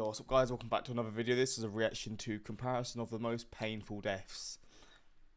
Yo, what's up guys, welcome back to another video. This is a reaction to comparison of the most painful deaths.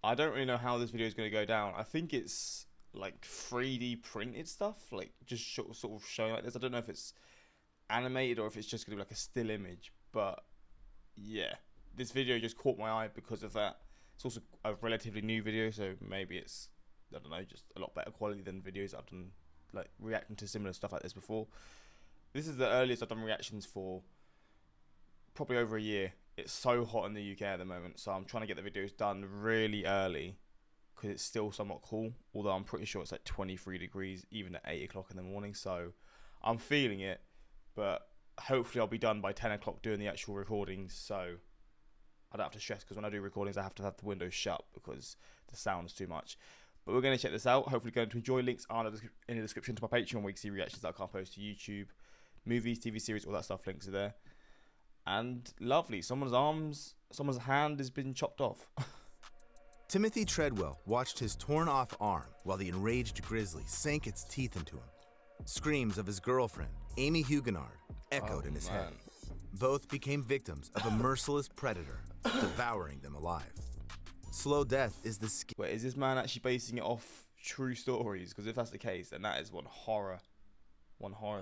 I don't really know how this video is going to go down. I think it's like 3D printed stuff, like just sort of showing like this. I don't know if it's animated or if it's just going to be like a still image, but yeah, this video just caught my eye because of that. It's also a relatively new video, so maybe it's, I don't know, just a lot better quality than videos I've done, like reacting to similar stuff like this before. This is the earliest I've done reactions for probably over a year. It's so hot in the UK at the moment, so I'm trying to get the videos done really early because it's still somewhat cool, although I'm pretty sure it's like 23 degrees even at 8 o'clock in the morning, so I'm feeling it, but hopefully I'll be done by 10 o'clock doing the actual recordings, so I don't have to stress, because when I do recordings I have to have the windows shut because the sound's too much. But we're going to check this out. Hopefully going to enjoy. Links are in the description to my Patreon, where you can see reactions that I can't post to YouTube, movies, TV series, all that stuff. Links are there. And lovely, someone's hand has been chopped off. Timothy Treadwell watched his torn off arm while the enraged grizzly sank its teeth into him. Screams of his girlfriend, Amy Huguenard, echoed in his head. Both became victims of a merciless predator, devouring them alive. Slow death is the Wait, is this man actually basing it off true stories? Because if that's the case, then that is one horror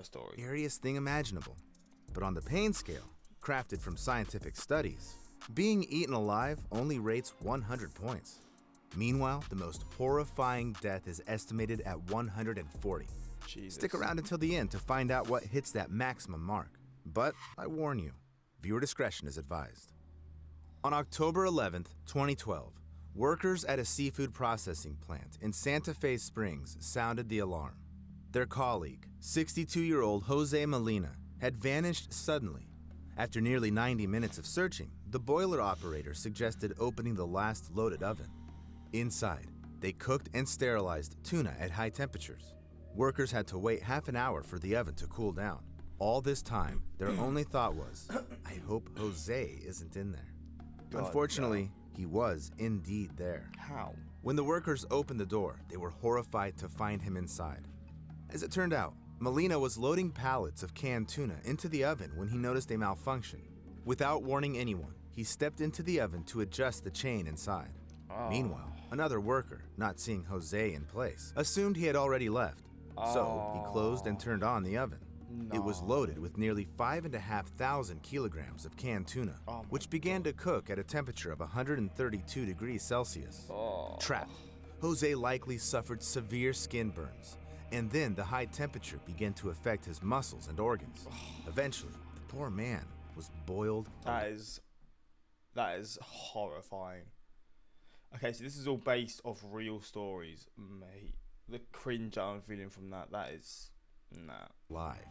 story. Scariest thing imaginable. But on the pain scale, crafted from scientific studies, being eaten alive only rates 100 points. Meanwhile, the most horrifying death is estimated at 140. Jesus. Stick around until the end to find out what hits that maximum mark. But I warn you, viewer discretion is advised. On October 11th, 2012, workers at a seafood processing plant in Santa Fe Springs sounded the alarm. Their colleague, 62-year-old Jose Molina, had vanished suddenly. After nearly 90 minutes of searching, the boiler operator suggested opening the last loaded oven. Inside, they cooked and sterilized tuna at high temperatures. Workers had to wait half an hour for the oven to cool down. All this time, their only thought was, I hope Jose isn't in there. Unfortunately, he was indeed there. How? When the workers opened the door, they were horrified to find him inside. As it turned out, Molina was loading pallets of canned tuna into the oven when he noticed a malfunction. Without warning anyone, he stepped into the oven to adjust the chain inside. Meanwhile, another worker, not seeing Jose in place, assumed he had already left. So he closed and turned on the oven. It was loaded with nearly 5,500 kilograms of canned tuna, which began to cook at a temperature of 132 degrees Celsius. Trapped, Jose likely suffered severe skin burns, and then the high temperature began to affect his muscles and organs. Eventually, the poor man was boiled. That is horrifying. Okay, so this is all based off real stories, mate. The cringe I'm feeling from that is, nah. Live.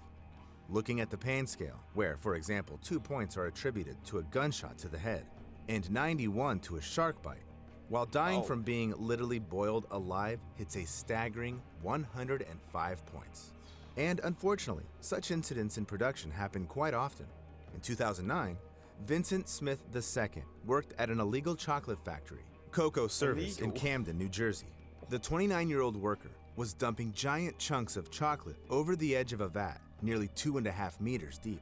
Looking at the pain scale, where, for example, 2 points are attributed to a gunshot to the head, and 91 to a shark bite, while dying from being literally boiled alive hits a staggering 105 points. And unfortunately, such incidents in production happen quite often. In 2009, Vincent Smith II worked at an illegal chocolate factory, Cocoa Service, in Camden, New Jersey. The 29-year-old worker was dumping giant chunks of chocolate over the edge of a vat, nearly 2.5 meters deep.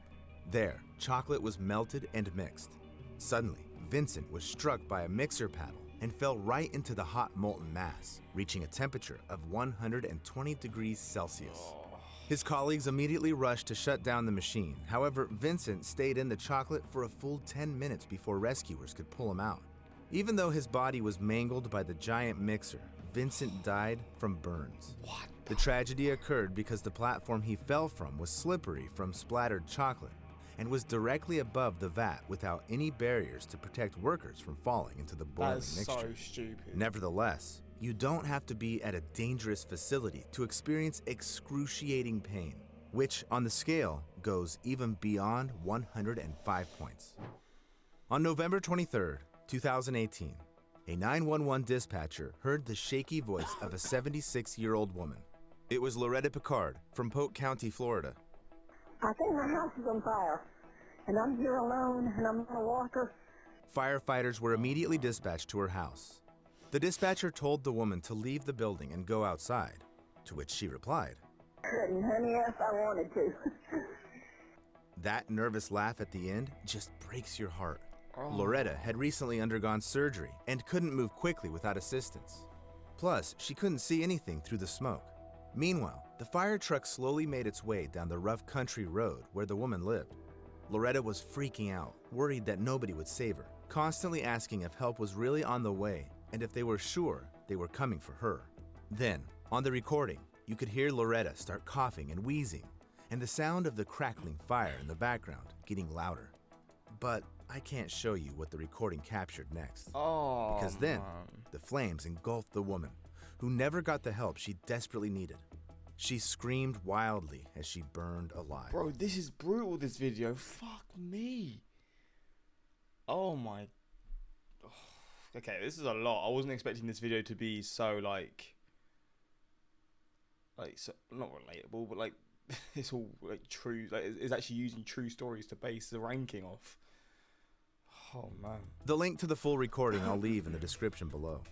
There, chocolate was melted and mixed. Suddenly, Vincent was struck by a mixer paddle and fell right into the hot molten mass, reaching a temperature of 120 degrees Celsius. His colleagues immediately rushed to shut down the machine. However, Vincent stayed in the chocolate for a full 10 minutes before rescuers could pull him out. Even though his body was mangled by the giant mixer, Vincent died from burns. What? The tragedy occurred because the platform he fell from was slippery from splattered chocolate and was directly above the vat without any barriers to protect workers from falling into the boiling mixture. So stupid. Nevertheless, you don't have to be at a dangerous facility to experience excruciating pain, which on the scale goes even beyond 105 points. On November 23rd, 2018, a 911 dispatcher heard the shaky voice of a 76-year-old woman. It was Loretta Picard from Polk County, Florida. I think my house is on fire, and I'm here alone, and I'm on a walker. Firefighters were immediately dispatched to her house. The dispatcher told the woman to leave the building and go outside, to which she replied, Couldn't, honey, yes, I wanted to. That nervous laugh at the end just breaks your heart. Oh. Loretta had recently undergone surgery and couldn't move quickly without assistance. Plus, she couldn't see anything through the smoke. Meanwhile, the fire truck slowly made its way down the rough country road where the woman lived. Loretta was freaking out, worried that nobody would save her, constantly asking if help was really on the way and if they were sure they were coming for her. Then, on the recording, you could hear Loretta start coughing and wheezing, and the sound of the crackling fire in the background getting louder. But I can't show you what the recording captured next. Oh, Because then, man. the flames engulfed the woman, who never got the help she desperately needed. She screamed wildly as she burned alive. Bro, this is brutal, this video. Fuck me. Oh my. Okay, this is a lot. I wasn't expecting this video to be so, so, not relatable, but, it's all, true. It's actually using true stories to base the ranking off. Oh, man. The link to the full recording I'll leave in the description below.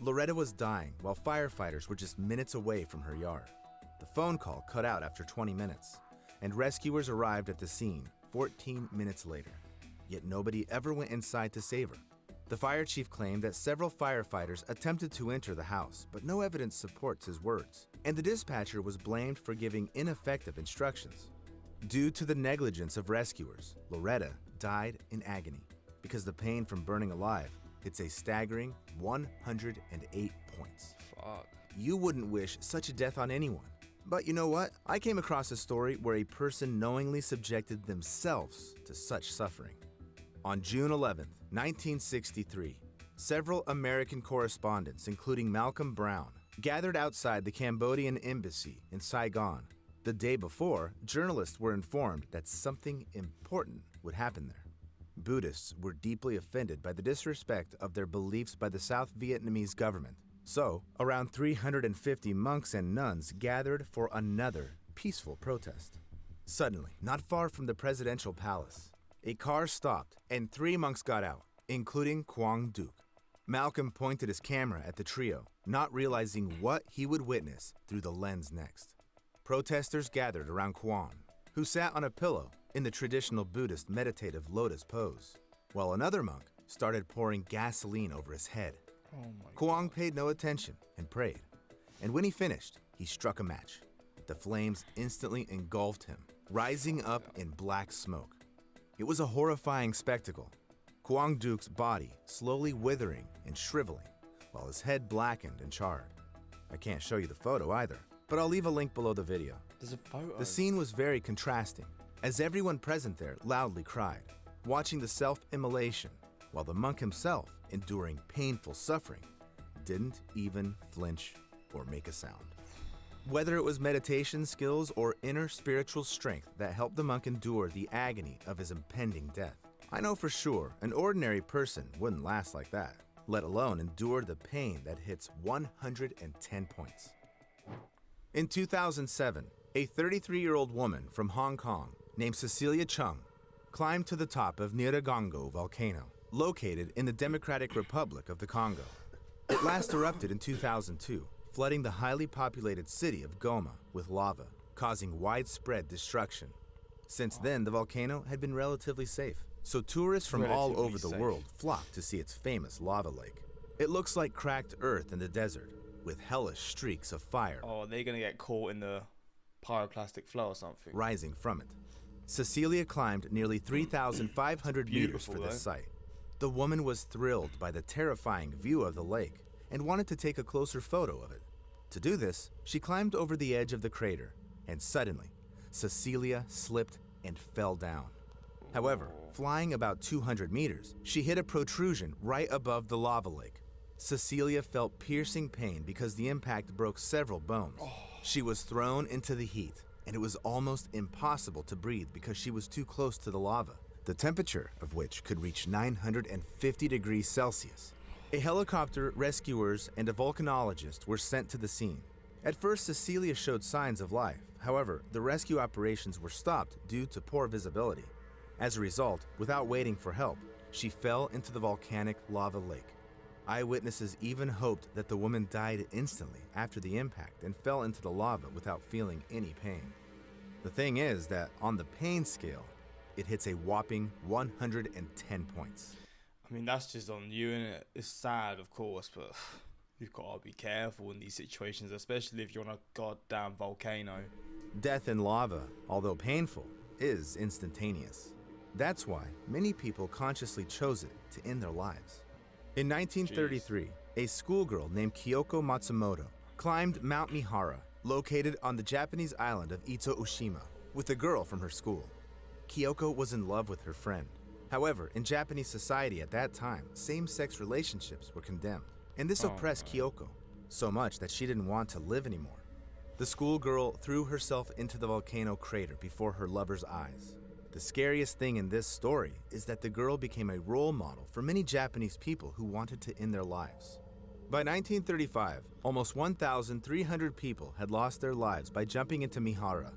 Loretta was dying while firefighters were just minutes away from her yard. The phone call cut out after 20 minutes, and rescuers arrived at the scene 14 minutes later. Yet nobody ever went inside to save her. The fire chief claimed that several firefighters attempted to enter the house, but no evidence supports his words, and the dispatcher was blamed for giving ineffective instructions. Due to the negligence of rescuers, Loretta died in agony because the pain from burning alive hits a staggering 108 points. Fuck. You wouldn't wish such a death on anyone. But you know what? I came across a story where a person knowingly subjected themselves to such suffering. On June 11, 1963, several American correspondents, including Malcolm Brown, gathered outside the Cambodian embassy in Saigon. The day before, journalists were informed that something important would happen there. Buddhists were deeply offended by the disrespect of their beliefs by the South Vietnamese government. So, around 350 monks and nuns gathered for another peaceful protest. Suddenly, not far from the presidential palace, a car stopped and 3 monks got out, including Quang Duc. Malcolm pointed his camera at the trio, not realizing what he would witness through the lens next. Protesters gathered around Quang, who sat on a pillow in the traditional Buddhist meditative lotus pose, while another monk started pouring gasoline over his head. Oh my Quang paid no attention and prayed, and when he finished, he struck a match. The flames instantly engulfed him, rising up in black smoke. It was a horrifying spectacle. Quang Duc's body slowly withering and shriveling, while his head blackened and charred. I can't show you the photo either, but I'll leave a link below the video. There's a photo. The scene was very contrasting, as everyone present there loudly cried, watching the self-immolation, while the monk himself, enduring painful suffering, didn't even flinch or make a sound. Whether it was meditation skills or inner spiritual strength that helped the monk endure the agony of his impending death, I know for sure an ordinary person wouldn't last like that, let alone endure the pain that hits 110 points. In 2007, a 33-year-old woman from Hong Kong named Cecilia Chung climbed to the top of Nyiragongo Volcano, located in the Democratic Republic of the Congo. It last erupted in 2002, flooding the highly populated city of Goma with lava, causing widespread destruction. Since then, the volcano had been relatively safe, so tourists from all over the world flocked to see its famous lava lake. It looks like cracked earth in the desert, with hellish streaks of fire they're gonna get caught in the pyroclastic flow or something. rising from it. Cecilia climbed nearly 3,500 meters for this site. The woman was thrilled by the terrifying view of the lake and wanted to take a closer photo of it. To do this, she climbed over the edge of the crater, and suddenly, Cecilia slipped and fell down. However, flying about 200 meters, she hit a protrusion right above the lava lake. Cecilia felt piercing pain because the impact broke several bones. She was thrown into the heat, and it was almost impossible to breathe because she was too close to the lava, the temperature of which could reach 950 degrees Celsius. A helicopter, rescuers, and a volcanologist were sent to the scene. At first, Cecilia showed signs of life. However, the rescue operations were stopped due to poor visibility. As a result, without waiting for help, she fell into the volcanic lava lake. Eyewitnesses even hoped that the woman died instantly after the impact and fell into the lava without feeling any pain. The thing is that on the pain scale, it hits a whopping 110 points. I mean, that's just on you, and it's sad, of course, but you've got to be careful in these situations, especially if you're on a goddamn volcano. Death in lava, although painful, is instantaneous. That's why many people consciously chose it to end their lives. In 1933, a schoolgirl named Kyoko Matsumoto climbed Mount Mihara, located on the Japanese island of Ito-Ushima, with a girl from her school. Kyoko was in love with her friend. However, in Japanese society at that time, same-sex relationships were condemned, and this oppressed Kyoko so much that she didn't want to live anymore. The schoolgirl threw herself into the volcano crater before her lover's eyes. The scariest thing in this story is that the girl became a role model for many Japanese people who wanted to end their lives. By 1935, almost 1,300 people had lost their lives by jumping into Mihara,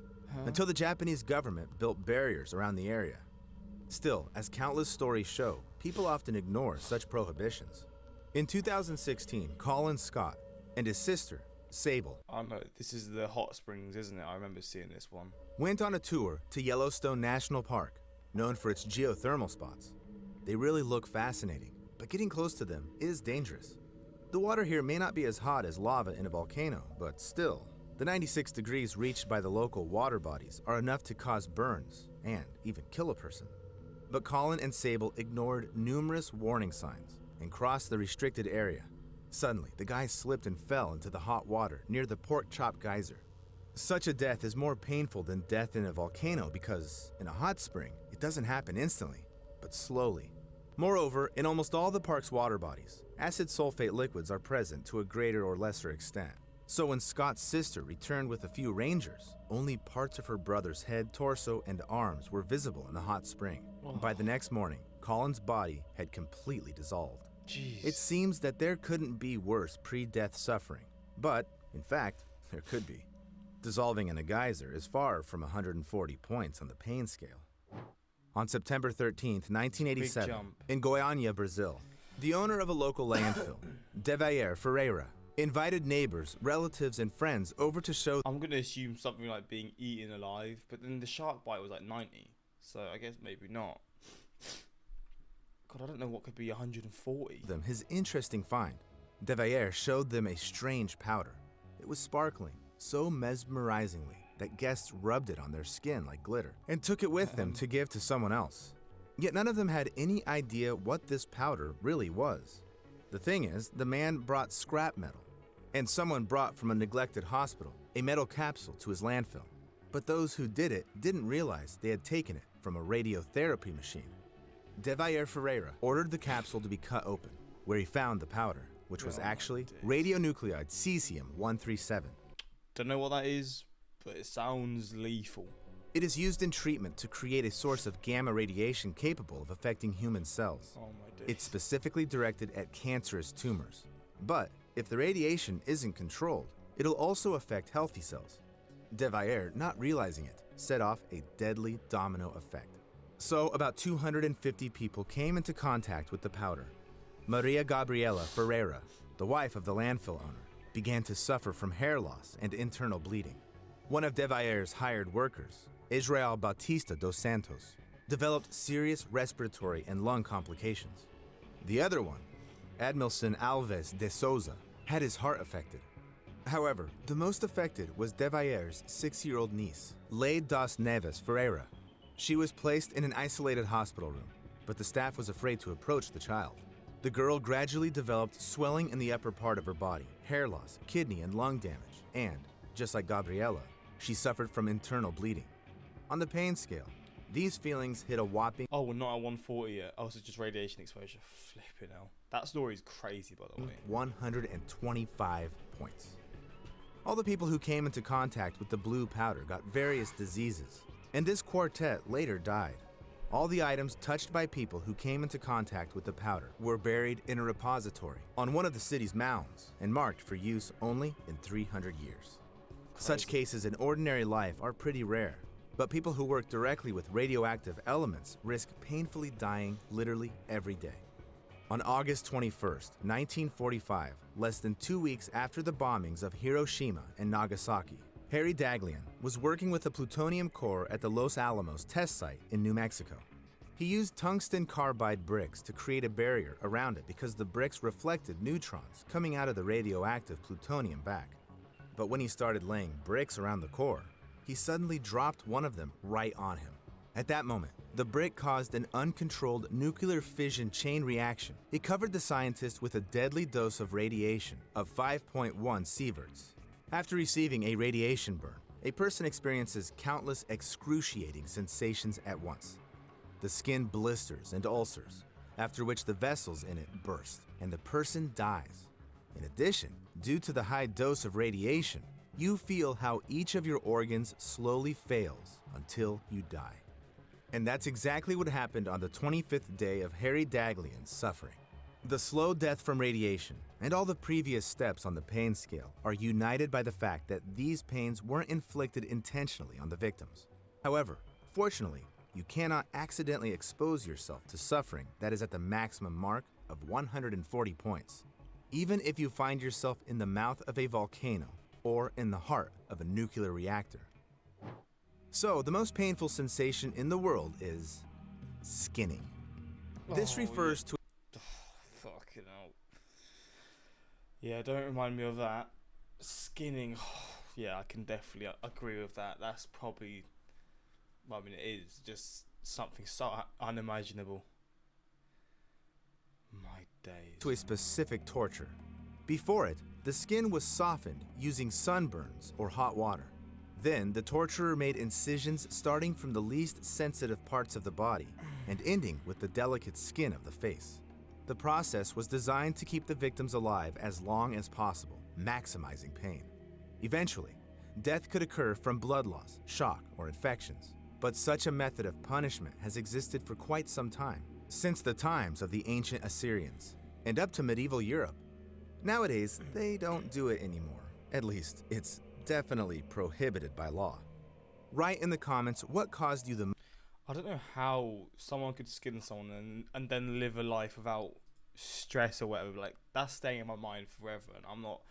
until the Japanese government built barriers around the area. Still, as countless stories show, people often ignore such prohibitions. In 2016, Colin Scott and his sister, Sable, I know, this is the hot springs, isn't it? I remember seeing this one. went on a tour to Yellowstone National Park, known for its geothermal spots. They really look fascinating, but getting close to them is dangerous. The water here may not be as hot as lava in a volcano, but still, the 96 degrees reached by the local water bodies are enough to cause burns and even kill a person. But Colin and Sable ignored numerous warning signs and crossed the restricted area. Suddenly, the guy slipped and fell into the hot water near the Pork Chop Geyser. Such a death is more painful than death in a volcano because, in a hot spring, it doesn't happen instantly, but slowly. Moreover, in almost all the park's water bodies, acid sulfate liquids are present to a greater or lesser extent. So when Scott's sister returned with a few rangers, only parts of her brother's head, torso, and arms were visible in the hot spring. By the next morning, Colin's body had completely dissolved. Jeez. It seems that there couldn't be worse pre-death suffering, but, in fact, there could be. Dissolving in a geyser is far from 140 points on the pain scale. On September 13th, 1987, in Goiânia, Brazil, the owner of a local landfill, Devair Ferreira, invited neighbors, relatives, and friends over to show. I'm going to assume something like being eaten alive, but then the shark bite was like 90, so I guess maybe not. God, I don't know what could be 140. Them his interesting find. Devair showed them a strange powder. It was sparkling so mesmerizingly that guests rubbed it on their skin like glitter and took it with them to give to someone else. Yet none of them had any idea what this powder really was. The thing is, the man brought scrap metal, and someone brought from a neglected hospital a metal capsule to his landfill. But those who did it didn't realize they had taken it from a radiotherapy machine. Devair Ferreira ordered the capsule to be cut open, where he found the powder, which was actually radionuclide cesium-137. Don't know what that is, but it sounds lethal. It is used in treatment to create a source of gamma radiation capable of affecting human cells. Oh my days. It's specifically directed at cancerous tumors. But if the radiation isn't controlled, it'll also affect healthy cells. Devair, not realizing it, set off a deadly domino effect. So about 250 people came into contact with the powder. Maria Gabriela Ferreira, the wife of the landfill owner, began to suffer from hair loss and internal bleeding. One of Devair's hired workers, Israel Bautista dos Santos, developed serious respiratory and lung complications. The other one, Admilson Alves de Souza, had his heart affected. However, the most affected was Devair's 6-year-old niece, Leide das Neves Ferreira. She was placed in an isolated hospital room, but the staff was afraid to approach the child. The girl gradually developed swelling in the upper part of her body, hair loss, kidney and lung damage, and, just like Gabriela, she suffered from internal bleeding. On the pain scale, these feelings hit a whopping. Oh, we're not at 140 yet. Oh, so it's just radiation exposure. Flipping hell. That story's crazy, by the way. 125 points. All the people who came into contact with the blue powder got various diseases, and this quartet later died. All the items touched by people who came into contact with the powder were buried in a repository on one of the city's mounds and marked for use only in 300 years. Such cases in ordinary life are pretty rare, but people who work directly with radioactive elements risk painfully dying literally every day. On August 21st, 1945, less than 2 weeks after the bombings of Hiroshima and Nagasaki, Harry Daghlian was working with a plutonium core at the Los Alamos test site in New Mexico. He used tungsten carbide bricks to create a barrier around it because the bricks reflected neutrons coming out of the radioactive plutonium back. But when he started laying bricks around the core, he suddenly dropped one of them right on him. At that moment, the brick caused an uncontrolled nuclear fission chain reaction. It covered the scientist with a deadly dose of radiation of 5.1 sieverts. After receiving a radiation burn, a person experiences countless excruciating sensations at once. The skin blisters and ulcers, after which the vessels in it burst, and the person dies. In addition, due to the high dose of radiation, you feel how each of your organs slowly fails until you die. And that's exactly what happened on the 25th day of Harry Daghlian's suffering. The slow death from radiation and all the previous steps on the pain scale are united by the fact that these pains weren't inflicted intentionally on the victims. However, fortunately, you cannot accidentally expose yourself to suffering that is at the maximum mark of 140 points, even if you find yourself in the mouth of a volcano or in the heart of a nuclear reactor. So, the most painful sensation in the world is skinning. This refers to Fucking hell. Yeah, don't remind me of that. Skinning. Yeah, I can definitely agree with that. That's probably, I mean, it is just something so unimaginable. My days. a specific torture. Before it, the skin was softened using sunburns or hot water. Then, the torturer made incisions starting from the least sensitive parts of the body and ending with the delicate skin of the face. The process was designed to keep the victims alive as long as possible, maximizing pain. Eventually, death could occur from blood loss, shock, or infections. But such a method of punishment has existed for quite some time, since the times of the ancient Assyrians, and up to medieval Europe. Nowadays, they don't do it anymore. At least, it's definitely prohibited by law. Write in the comments what caused you the I don't know how someone could skin someone and then live a life without stress or whatever. Like, that's staying in my mind forever. And I'm not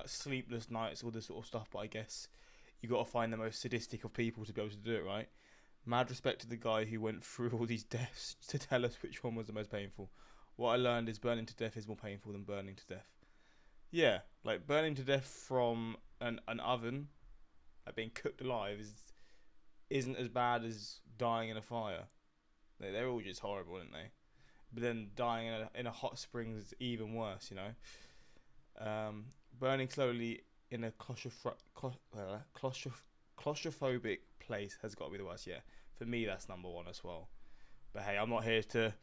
sleepless nights, all this sort of stuff. But I guess you got to find the most sadistic of people to be able to do it, right? Mad respect to the guy who went through all these deaths to tell us which one was the most painful. What I learned is burning to death is more painful than burning to death. Yeah, like burning to death from an oven, like being cooked alive, isn't as bad as dying in a fire. They're all just horrible, aren't they? But then dying in a hot spring is even worse, you know. Burning slowly in a claustrophobic place has got to be the worst. Yeah, for me that's number one as well. But hey, I'm not here to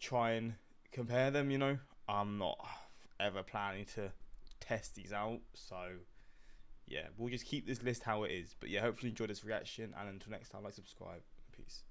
try and compare them, you know. I'm not ever planning to test these out, so yeah, we'll just keep this list how it is. But yeah, hopefully you enjoyed this reaction, and until next time, like, subscribe. Peace.